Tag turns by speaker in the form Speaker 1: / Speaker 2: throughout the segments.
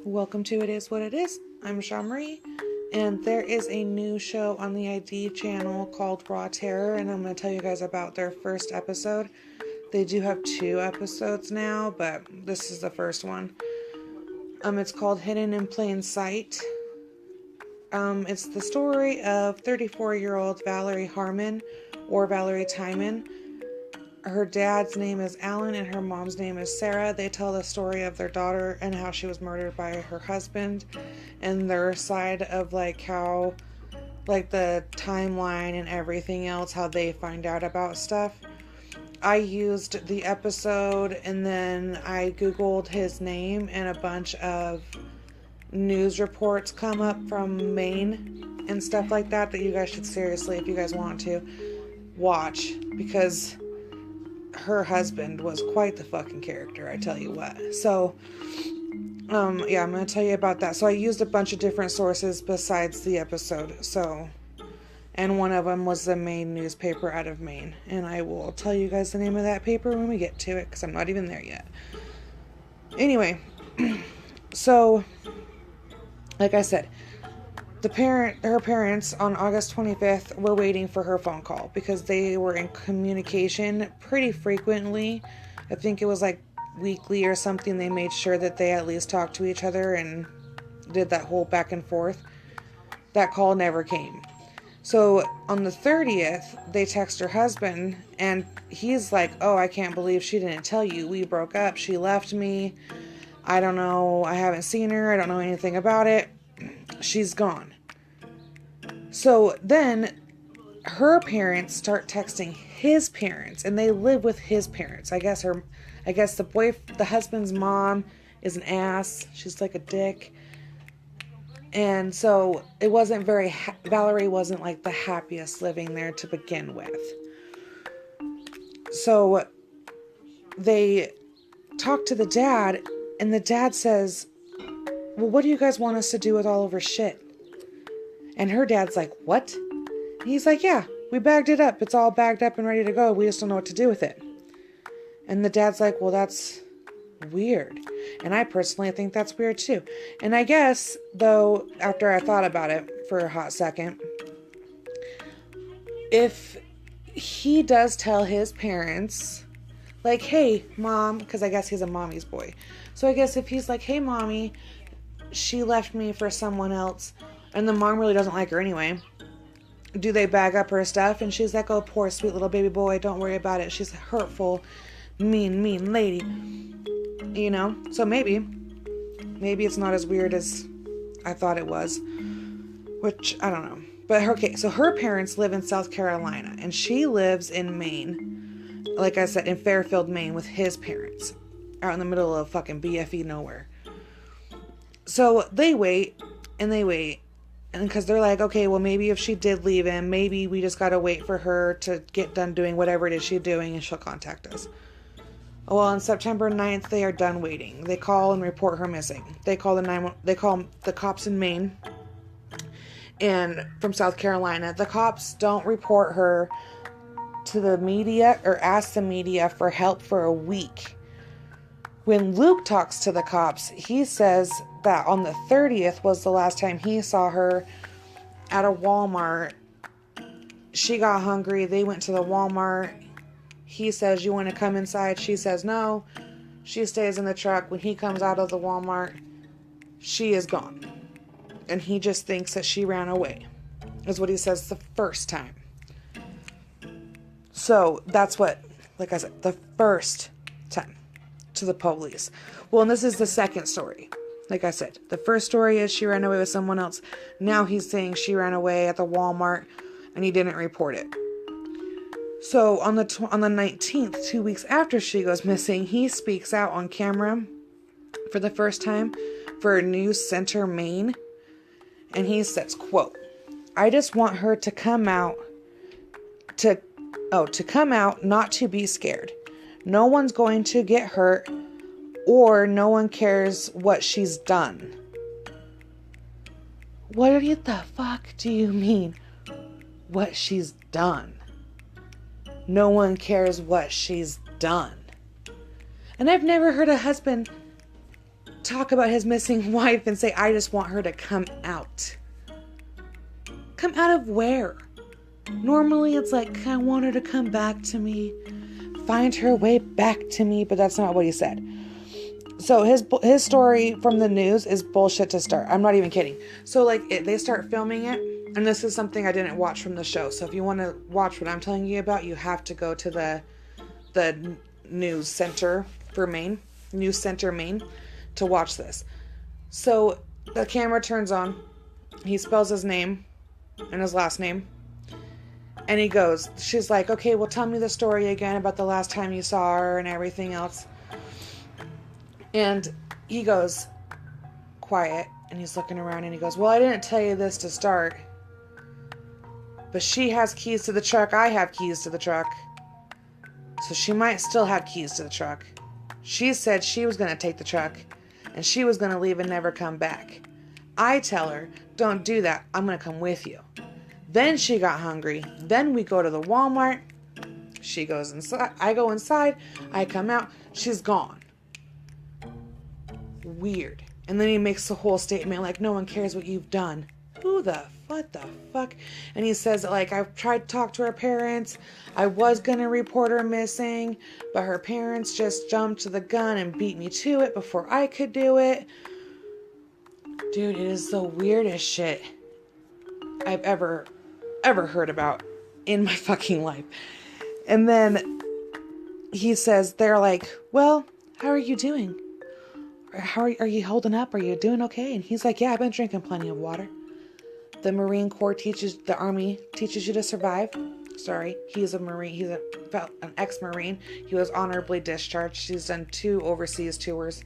Speaker 1: Welcome to It Is What It Is. I'm Jean-Marie, and there is a new show on the ID channel called Raw Terror, and I'm going to tell you guys about their first episode. They do have 2 episodes now, but this is the first one. It's called Hidden in Plain Sight. It's the story of 34-year-old Valerie Harmon, or Valerie Timon. Her dad's name is Alan and her mom's name is Sarah. They tell the story of their daughter and how she was murdered by her husband, and their side of how the timeline and everything else, how they find out about stuff. I used the episode and then I googled his name, and a bunch of news reports come up from Maine and stuff like that you guys should seriously, if you guys want to, watch, because her husband was quite the fucking character, I tell you what. So, I'm going to tell you about that. So I used a bunch of different sources besides the episode. And one of them was the Maine newspaper out of Maine. And I will tell you guys the name of that paper when we get to it, because I'm not even there yet. Anyway, so, like I said, her parents on August 25th were waiting for her phone call because they were in communication pretty frequently. I think it was weekly or something. They made sure that they at least talked to each other and did that whole back and forth. That call never came. So on the 30th, they text her husband, and he's like, "Oh, I can't believe she didn't tell you. We broke up. She left me. I don't know. I haven't seen her. I don't know anything about it. She's gone." So then her parents start texting his parents, and they live with his parents. I guess the husband's mom is an ass. She's like a dick. And so it wasn't Valerie wasn't the happiest living there to begin with. So they talk to the dad, and the dad says, "Well, what do you guys want us to do with all of her shit?" And her dad's like, "What?" And he's like, "Yeah, we bagged it up. It's all bagged up and ready to go. We just don't know what to do with it." And the dad's like, "Well, that's weird." And I personally think that's weird too. And I guess, though, after I thought about it for a hot second, if he does tell his parents, "Hey, mom," because I guess he's a mommy's boy. So I guess if he's like, "Hey, mommy, she left me for someone else," and the mom really doesn't like her anyway, do they bag up her stuff? And she's like, "Oh, poor sweet little baby boy, don't worry about it. She's a hurtful, mean lady." So maybe it's not as weird as I thought it was, which I don't know. But okay, so her parents live in South Carolina, and she lives in Maine. Like I said, in Fairfield, Maine, with his parents, out in the middle of fucking BFE nowhere. So they wait, and because they're like, okay, well, maybe if she did leave him, maybe we just gotta wait for her to get done doing whatever it is she's doing, and she'll contact us. Well, on September 9th, they are done waiting. They call and report her missing. They call the cops in Maine and from South Carolina. The cops don't report her to the media or ask the media for help for a week. When Luke talks to the cops, he says that on the 30th was the last time he saw her at a Walmart. She got hungry. They went to the Walmart. He says, "You want to come inside?" She says no. She stays in the truck. When he comes out of the Walmart, she is gone. And he just thinks that she ran away, is what he says the first time. So that's what, like I said, the first time to the police. Well, and this is the second story. Like I said, the first story is she ran away with someone else. Now he's saying she ran away at the Walmart and he didn't report it. So on the 19th, 2 weeks after she goes missing, he speaks out on camera for the first time for News Center, Maine. And he says, quote, "I just want her to come out, not to be scared. No one's going to get hurt, or no one cares what she's done." What the fuck do you mean, what she's done? No one cares what she's done. And I've never heard a husband talk about his missing wife and say, I just want her to come out. Come out of where? Normally it's like, I want her to come back to me, find her way back to me, but that's not what he said. So his story from the news is bullshit to start. I'm not even kidding. So like they start filming it, and this is something I didn't watch from the show. So if you want to watch what I'm telling you about, you have to go to the news center Maine to watch this. So the camera turns on. He spells his name and his last name. And he goes, she's like, okay, well, tell me the story again about the last time you saw her and everything else. And he goes, quiet. And he's looking around and he goes, well, I didn't tell you this to start. But she has keys to the truck. I have keys to the truck. So she might still have keys to the truck. She said she was going to take the truck. And she was going to leave and never come back. I tell her, don't do that. I'm going to come with you. Then she got hungry. Then we go to the Walmart. She goes inside. I go inside. I come out. She's gone. Weird. And then he makes the whole statement like, no one cares what you've done. What the fuck? And he says that, like, I've tried to talk to her parents. I was going to report her missing, but her parents just jumped to the gun and beat me to it before I could do it. Dude, it is the weirdest shit I've ever heard about in my fucking life. And then he says, they're like, well, how are you doing? How are you holding up? Are you doing okay? And he's like, yeah, I've been drinking plenty of water. The Army teaches you to survive. Sorry, he's a Marine. He's an ex-Marine. He was honorably discharged. He's done 2 overseas tours.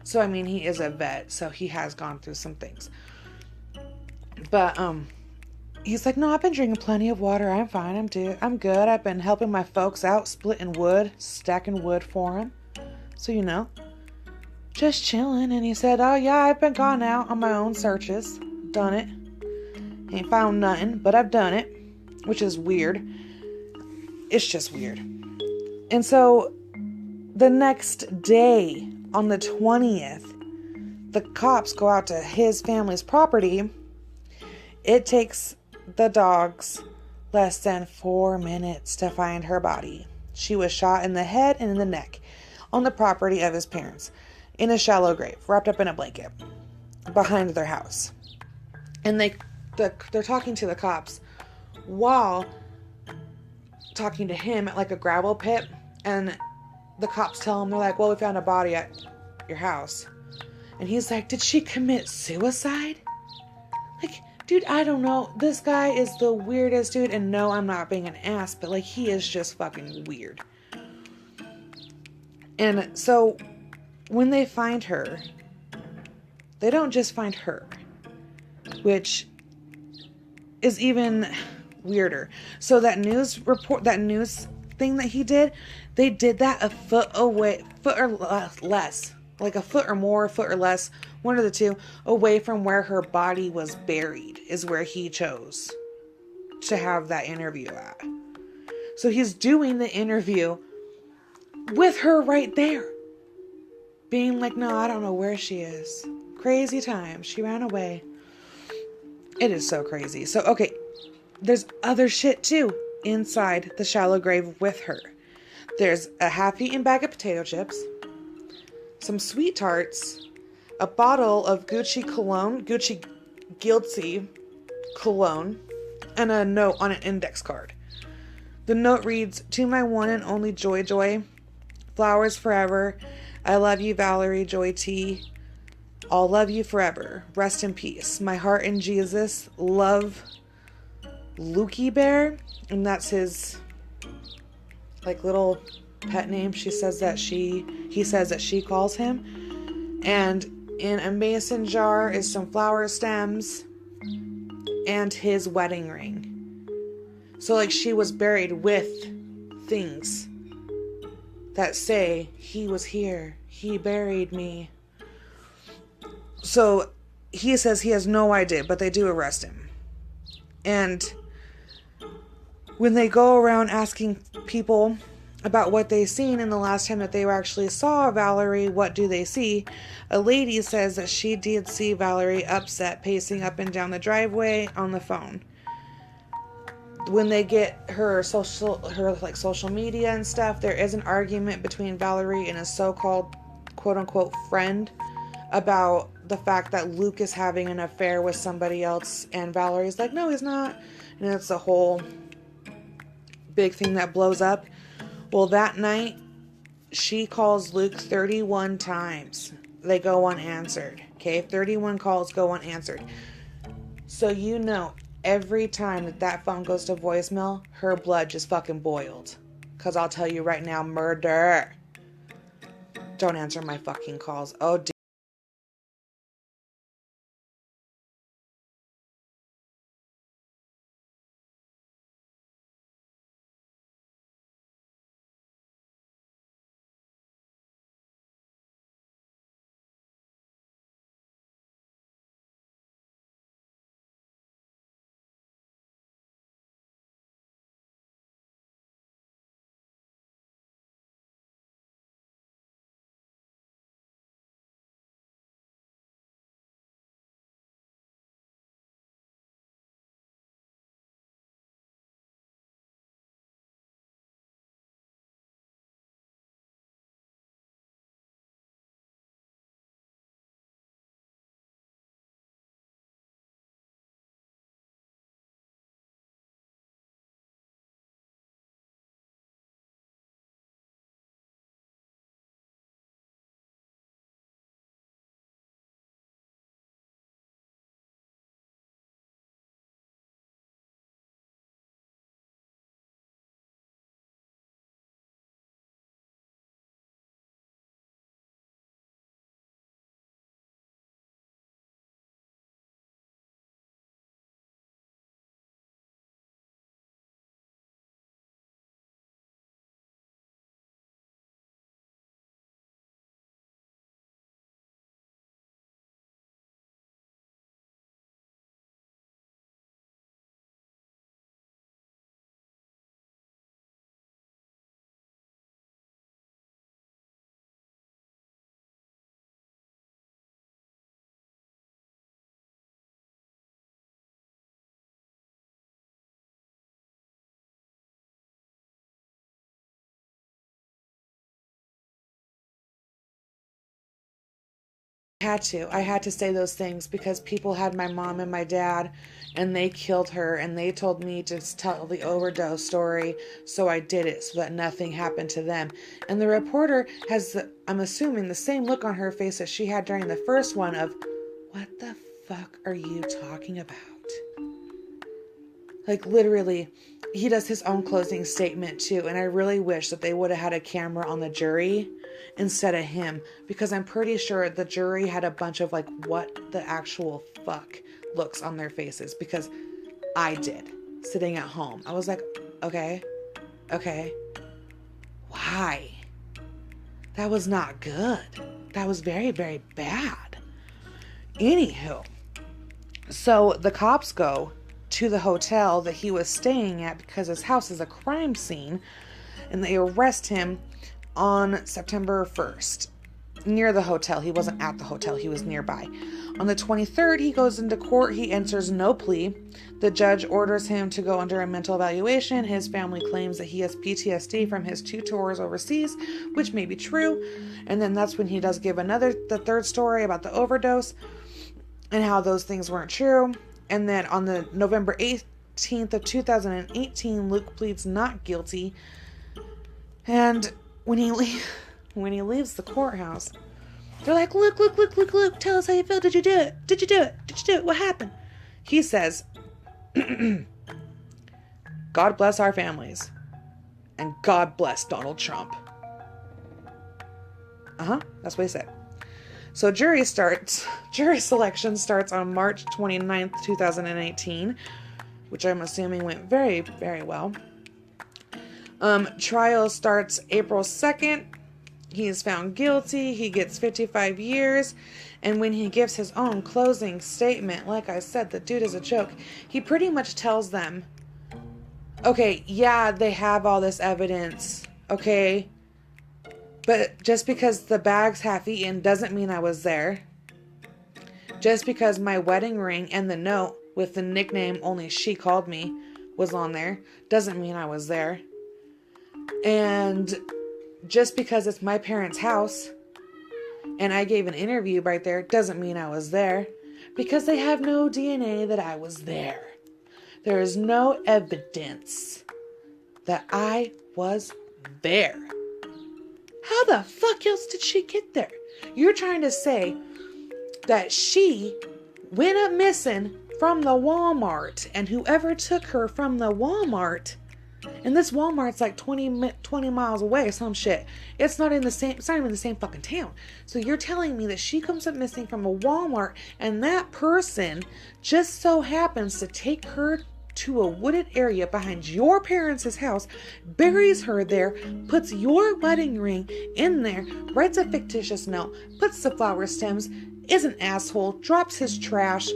Speaker 1: So, I mean, he is a vet. So he has gone through some things. But, he's like, no, I've been drinking plenty of water. I'm fine. I'm good. I've been helping my folks out, splitting wood, stacking wood for them. So, just chilling. And he said, oh, yeah, I've been gone out on my own searches. Done it. Ain't found nothing, but I've done it, which is weird. It's just weird. And so the next day, on the 20th, the cops go out to his family's property. It takes the dogs less than 4 minutes to find her body. She was shot in the head and in the neck on the property of his parents in a shallow grave, wrapped up in a blanket behind their house. And they're talking to the cops while talking to him at like a gravel pit, and the cops tell him, they're like, well, we found a body at your house. And he's like, did she commit suicide? Like, dude, I don't know. This guy is the weirdest dude, and no, I'm not being an ass, but like, he is just fucking weird. And so when they find her, they don't just find her, which is even weirder. So that news thing that he did, they did that a foot or less, like a foot or more, a foot or less, one of the two, away from where her body was buried, is where he chose to have that interview at. So he's doing the interview with her right there, being like, no, I don't know where she is. Crazy time. She ran away. It is so crazy. So, okay, there's other shit too inside the shallow grave with her. There's a half-eaten bag of potato chips, some sweet tarts, a bottle of Gucci Guilty cologne, and a note on an index card. The note reads, to my one and only Joy, flowers forever. I love you, Valerie Joy T. I'll love you forever. Rest in peace. My heart in Jesus. Love, Lukey Bear. And that's his, like, little pet name. He says that she calls him. And in a mason jar is some flower stems and his wedding ring. So, like, she was buried with things that say, he was here. He buried me. So he says he has no idea, but they do arrest him. And when they go around asking people about what they seen in the last time that they actually saw Valerie. What do they see? A lady says that she did see Valerie upset, pacing up and down the driveway on the phone. When they get her social media and stuff, there is an argument between Valerie and a so-called quote-unquote friend about the fact that Luke is having an affair with somebody else, and Valerie's like, no, he's not. And it's a whole big thing that blows up. Well, that night, she calls Luke 31 times. They go unanswered. Okay, 31 calls go unanswered. So you know, every time that phone goes to voicemail, her blood just fucking boiled. Because I'll tell you right now, murder. Don't answer my fucking calls. Oh, dear. I had to say those things because people had my mom and my dad and they killed her, and they told me to tell the overdose story, so I did it so that nothing happened to them. And the reporter has, I'm assuming, the same look on her face that she had during the first one of, what the fuck are you talking about? Like, literally, he does his own closing statement too, and I really wish that they would have had a camera on the jury instead of him, because I'm pretty sure the jury had a bunch of like, what the actual fuck looks on their faces, because I did, sitting at home. I was like, okay, why? That was not good. That was very, very bad. Anywho, so the cops go to the hotel that he was staying at because his house is a crime scene, and they arrest him on September 1st near the hotel. He wasn't at the hotel, he was nearby. On the 23rd, he goes into court. He enters no plea. The judge orders him to go under a mental evaluation. His family claims that he has PTSD from his 2 tours overseas, which may be true. And then that's when he does give the third story about the overdose and how those things weren't true. And then on the November 18th of 2018, Luke pleads not guilty. And when he leaves the courthouse, they're like, Luke, tell us how you feel. Did you do it? Did you do it? What happened? He says, God bless our families. And God bless Donald Trump. That's what he said. So jury selection starts on March 29th, 2018, which I'm assuming went very, very well. Trial starts April 2nd. He is found guilty. He gets 55 years. And when he gives his own closing statement, like I said, the dude is a joke. He pretty much tells them, okay, yeah, they have all this evidence Okay? But just because the bag's half eaten doesn't mean I was there. Just because my wedding ring and the note with the nickname only she called me was on there doesn't mean I was there. And just because it's my parents' house and I gave an interview right there doesn't mean I was there, because they have no DNA that I was there. There is no evidence that I was there. How the fuck else did she get there? You're trying to say that she went up missing from the Walmart, and whoever took her from the Walmart, and this Walmart's like 20 miles away or some shit. It's not even the same fucking town. So you're telling me that she comes up missing from a Walmart, and that person just so happens to take her to a wooded area behind your parents' house, buries her there, puts your wedding ring in there, writes a fictitious note, puts the flower stems, is an asshole, drops his trash,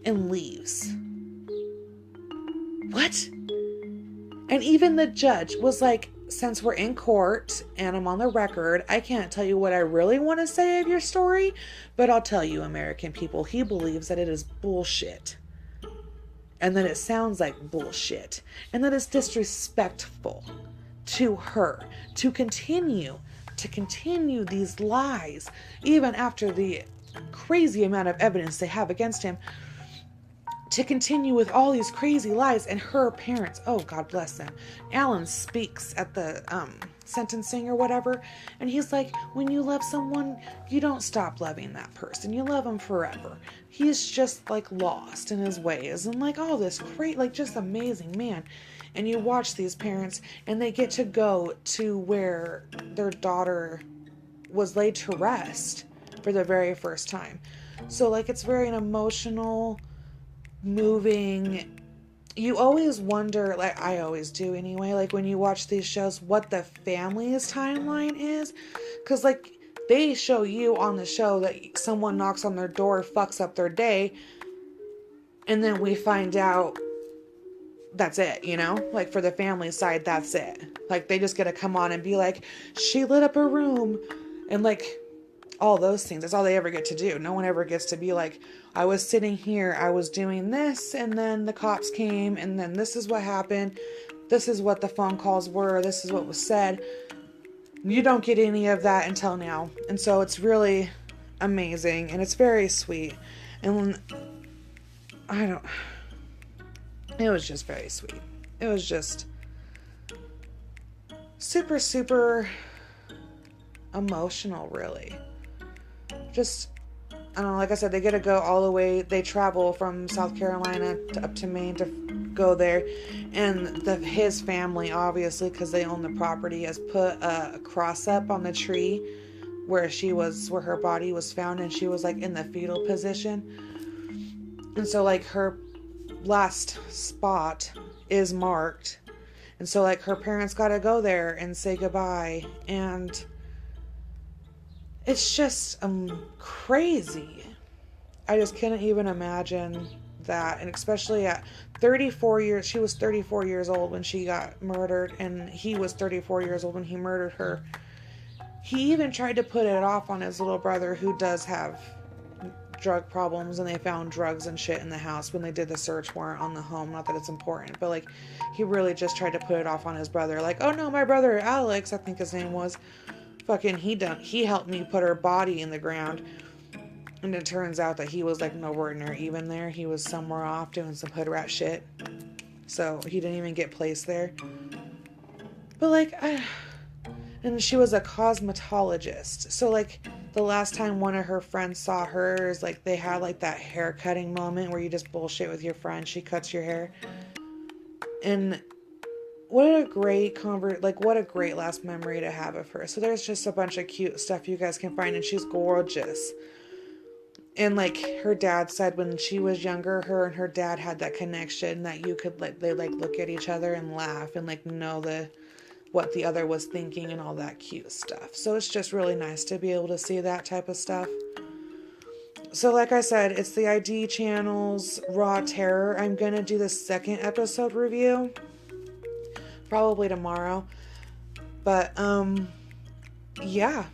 Speaker 1: and leaves. What? And even the judge was like, since we're in court and I'm on the record, I can't tell you what I really want to say of your story, but I'll tell you, American people, he believes that it is bullshit. And that it sounds like bullshit. And that it's disrespectful to her to continue these lies, even after the crazy amount of evidence they have against him, to continue with all these crazy lies. And her parents, oh God bless them, Alan speaks at the sentencing or whatever, and he's like, when you love someone, you don't stop loving that person, you love them forever. He's just like lost in his ways, and like all this great, like just amazing man. And you watch these parents, and they get to go to where their daughter was laid to rest for the very first time. So like it's very an emotional, moving. You always wonder, like I always do anyway, like when you watch these shows, what the family's timeline is. Because like they show you on the show that someone knocks on their door, fucks up their day, and then we find out that's it, you know? Like for the family side, that's it. Like they just get to come on and be like, she lit up her room, and like all those things. That's all they ever get to do. No one ever gets to be like, I was sitting here, I was doing this, and then the cops came, and then this is what happened. This is what the phone calls were. This is what was said. You don't get any of that until now. And so it's really amazing, and it's very sweet. And it was just very sweet. It was just super, super emotional, really. Just, I don't know, like I said, they get to go all the way. They travel from South Carolina up to Maine to go there. And his family, obviously, because they own the property, has put a cross up on the tree where her body was found, and she was like in the fetal position. And so like her last spot is marked. And so like her parents got to go there and say goodbye. And it's just crazy. I just couldn't even imagine that. And especially at 34 years, she was 34 years old when she got murdered, and he was 34 years old when he murdered her. He even tried to put it off on his little brother, who does have drug problems, and they found drugs and shit in the house when they did the search warrant on the home. Not that it's important, but like he really just tried to put it off on his brother. Like, oh no, my brother Alex, I think his name was, fucking he helped me put her body in the ground. And it turns out that he was like nowhere near even there. He was somewhere off doing some hood rat shit, so he didn't even get placed there. But like and she was a cosmetologist, so like the last time one of her friends saw her is like they had like that hair cutting moment where you just bullshit with your friend, she cuts your hair. And what a great what a great last memory to have of her. So there's just a bunch of cute stuff you guys can find, and she's gorgeous. And like her dad said when she was younger, her and her dad had that connection that you could they look at each other and laugh and like know what the other was thinking and all that cute stuff. So it's just really nice to be able to see that type of stuff. So like I said, it's the ID channel's Raw Terror. I'm going to do the second episode review probably tomorrow. But, yeah.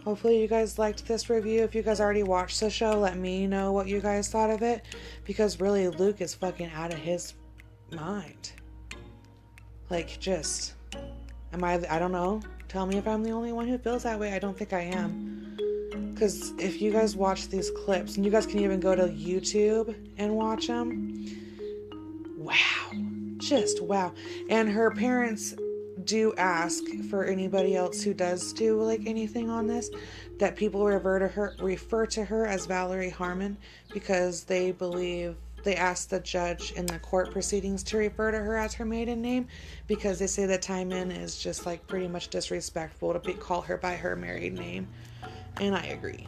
Speaker 1: Hopefully you guys liked this review. If you guys already watched the show, let me know what you guys thought of it. Because really, Luke is fucking out of his mind. Like, just... I don't know. Tell me if I'm the only one who feels that way. I don't think I am. Because if you guys watch these clips, and you guys can even go to YouTube and watch them. Wow. Just wow. And her parents do ask for anybody else who does do like anything on this, that people refer to her as Valerie Harmon, because they asked the judge in the court proceedings to refer to her as her maiden name, because they say that Timon is just like pretty much disrespectful to call her by her married name. And I agree.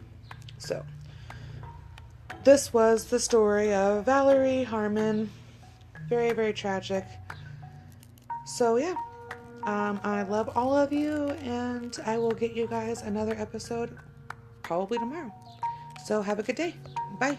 Speaker 1: So this was the story of Valerie Harmon. Very, very tragic. So yeah, I love all of you, and I will get you guys another episode probably tomorrow. So have a good day. Bye.